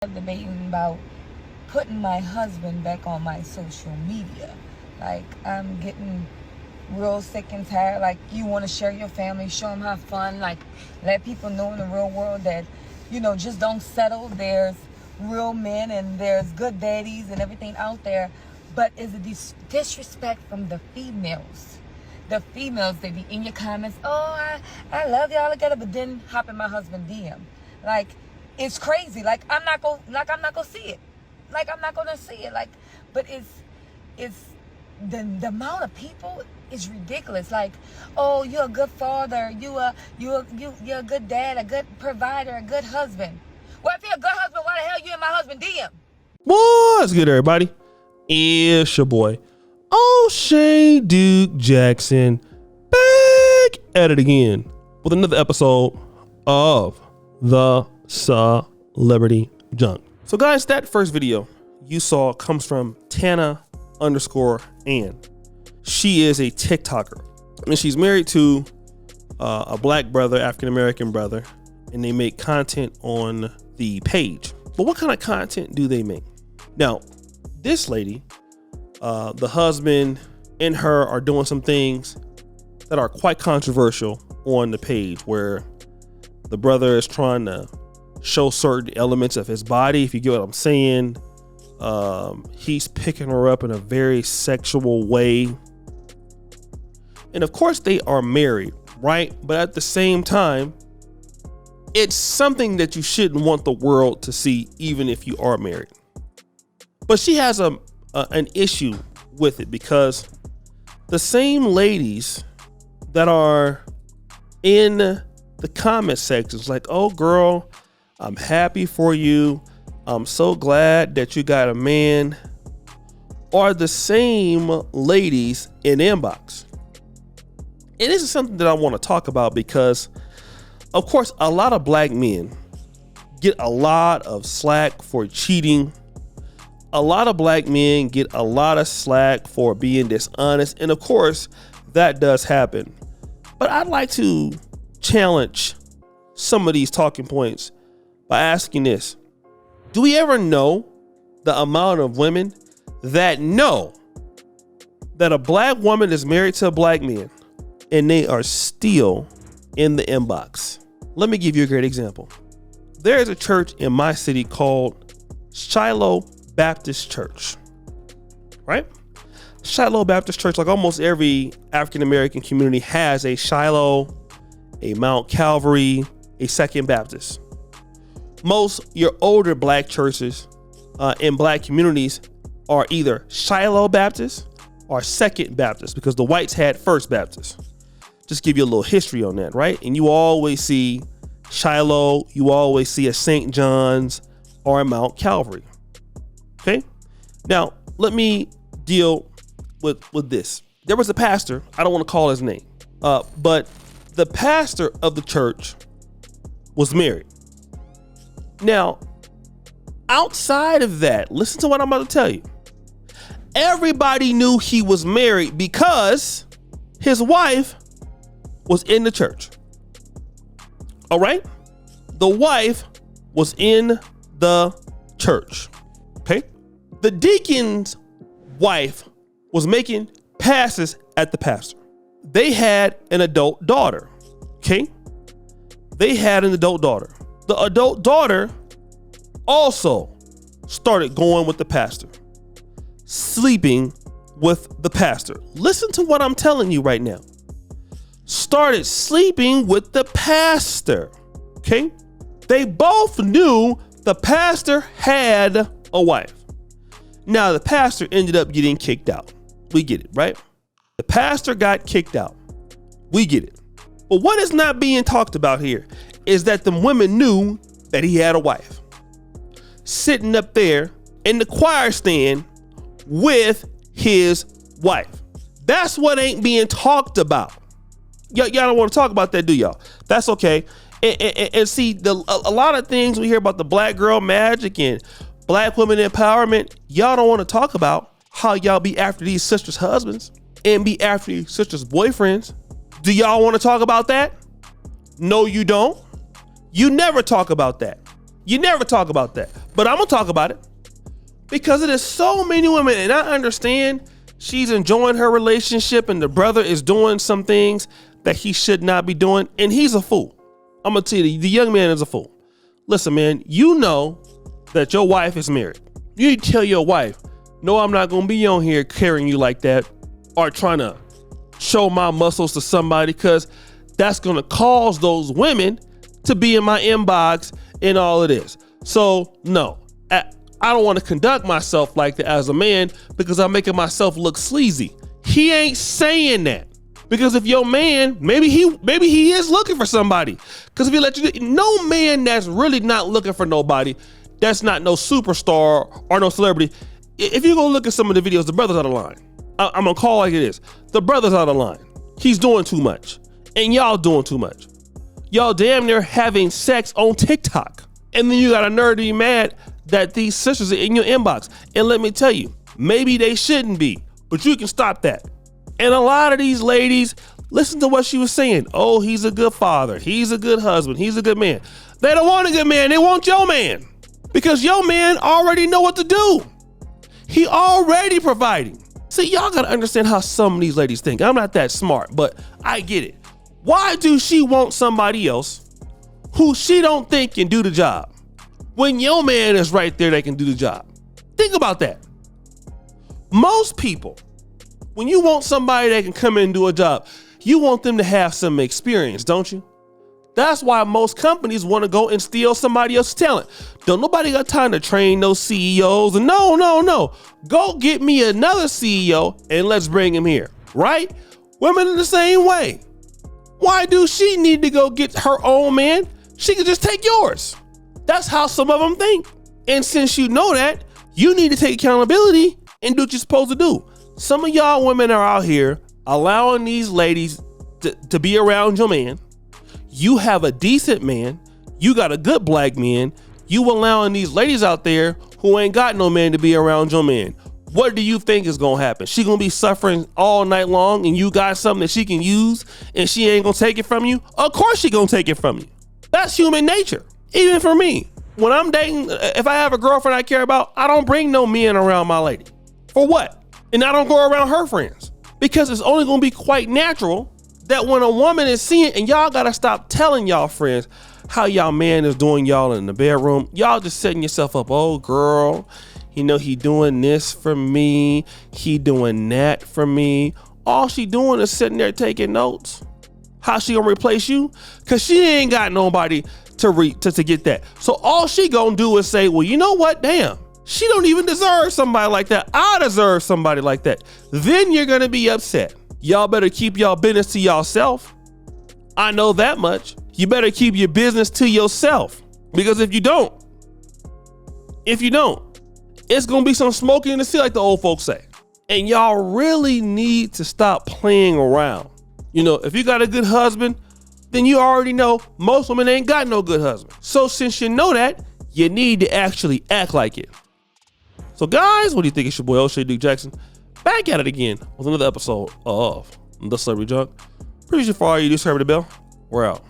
debating about putting my husband back on my social media. Like, I'm getting real sick and tired. Like, you want to share your family, show them how fun, like, let people know in the real world that, just don't settle. There's real men and there's good daddies and everything out there. But is it disrespect from the females? The females, they be in your comments, oh, I love y'all together, but then hop in my husband DM. Like, it's crazy. Like, I'm not gonna see it. Like, I'm not gonna see it. Like, but it's the amount of people is ridiculous. Like, oh, you're a good father, you're a good dad, a good provider, a good husband. Well, if you're a good husband, why the hell you in my husband DM? What's good, everybody? It's your boy, O'Shea Duke Jackson, back at it again with another episode of the Celebrity Junk. So guys, that first video you saw comes from Tana_Ann. She is a TikToker and she's married to a black brother, African-American brother, and they make content on the page. But what kind of content do they make? Now, this lady, the husband and her are doing some things that are quite controversial on the page, where the brother is trying to show certain elements of his body, if you get what I'm saying. He's picking her up in a very sexual way. And of course they are married, right? But at the same time, it's something that you shouldn't want the world to see, even if you are married. But she has an issue with it, because the same ladies that are in the comment sections, like, oh girl, I'm happy for you, I'm so glad that you got a man, are the same ladies in inbox. And this is something that I want to talk about, because of course a lot of black men get a lot of slack for cheating. A lot of black men get a lot of slack for being dishonest. And of course that does happen. But I'd like to challenge some of these talking points by asking this. Do we ever know the amount of women that know that a black woman is married to a black man and they are still in the inbox? Let me give you a great example. There is a church in my city called Shiloh Baptist Church, right? Shiloh Baptist Church, like almost every African-American community, has a Shiloh, a Mount Calvary, a Second Baptist. Most your older black churches in black communities are either Shiloh Baptist or Second Baptist, because the whites had First Baptist. Just give you a little history on that, right? And you always see Shiloh, you always see a St. John's or a Mount Calvary. Okay, now let me deal with this. There was a pastor, I don't want to call his name, but the pastor of the church was married. Now, outside of that, listen to what I'm about to tell you. Everybody knew he was married because his wife was in the church. All right, the wife was in the church. Okay, the deacon's wife was making passes at the pastor. They had an adult daughter. Okay, they had an adult daughter. The adult daughter also started going with the pastor, sleeping with the pastor. Listen to what I'm telling you right now. Started sleeping with the pastor. Okay, they both knew the pastor had a wife. Now the pastor ended up getting kicked out. We get it, right? The pastor got kicked out. We get it. But what is not being talked about here is that the women knew that he had a wife, sitting up there in the choir stand with his wife. That's what ain't being talked about. Y'all don't want to talk about that, do y'all? That's okay. And see, a lot of things we hear about the black girl magic and black women empowerment, y'all don't want to talk about how y'all be after these sisters' husbands and be after these sisters' boyfriends. Do y'all want to talk about that? No, you don't. You never talk about that. You never talk about that. But I'm gonna talk about it because it is so many women, and I understand she's enjoying her relationship and the brother is doing some things that he should not be doing, and he's a fool. I'm gonna tell you, the young man is a fool. Listen, man, you know that your wife is married. You need to tell your wife, no, I'm not gonna be on here carrying you like that or trying to show my muscles to somebody, because that's gonna cause those women to be in my inbox and all of this. So no, I don't want to conduct myself like that as a man because I'm making myself look sleazy. He ain't saying that, because if your man, maybe he is looking for somebody. Because if he let you, no man that's really not looking for nobody, that's not no superstar or no celebrity. If you go look at some of the videos, the brother's out of line. I'm gonna call like it is. The brother's out of line. He's doing too much, and y'all doing too much. Y'all damn near having sex on TikTok, and then you got a nerve to be mad that these sisters are in your inbox. And let me tell you, maybe they shouldn't be, but you can stop that. And a lot of these ladies, listen to what she was saying. Oh, he's a good father. He's a good husband. He's a good man. They don't want a good man. They want your man, because your man already know what to do. He already providing. See, y'all gotta understand how some of these ladies think. I'm not that smart, but I get it. Why do she want somebody else who she don't think can do the job when your man is right there that can do the job? Think about that. Most people, when you want somebody that can come in and do a job, you want them to have some experience, don't you? That's why most companies want to go and steal somebody else's talent. Don't nobody got time to train those CEOs. And no. Go get me another CEO and let's bring him here, right? Women are the same way. Why do she need to go get her own man? She could just take yours. That's how some of them think. And since you know that, you need to take accountability and do what you're supposed to do. Some of y'all women are out here allowing these ladies to be around your man. You have a decent man. You got a good black man. You allowing these ladies out there who ain't got no man to be around your man. What do you think is gonna happen? She gonna be suffering all night long, and you got something that she can use and she ain't gonna take it from you? Of course she gonna take it from you. That's human nature. Even for me, when I'm dating, if I have a girlfriend I care about, I don't bring no men around my lady. For what? And I don't go around her friends, because it's only gonna be quite natural that when a woman is seeing, and y'all gotta stop telling y'all friends how y'all man is doing y'all in the bedroom. Y'all just setting yourself up. Oh girl, you know, he doing this for me. He doing that for me. All she doing is sitting there taking notes. How she gonna replace you? Cause she ain't got nobody to get that. So all she gonna do is say, well, you know what? Damn, she don't even deserve somebody like that. I deserve somebody like that. Then you're gonna be upset. Y'all better keep y'all business to yourself. I know that much. You better keep your business to yourself, because if you don't, it's gonna be some smoking in the sea, like the old folks say. And y'all really need to stop playing around. You know, if you got a good husband, then you already know most women ain't got no good husband. So since you know that, you need to actually act like it. So guys, what do you think? It's your boy O'Shea Duke Jackson, back at it again with another episode of The Celebrity Junk. Appreciate you for all you do, serve the bell. We're out.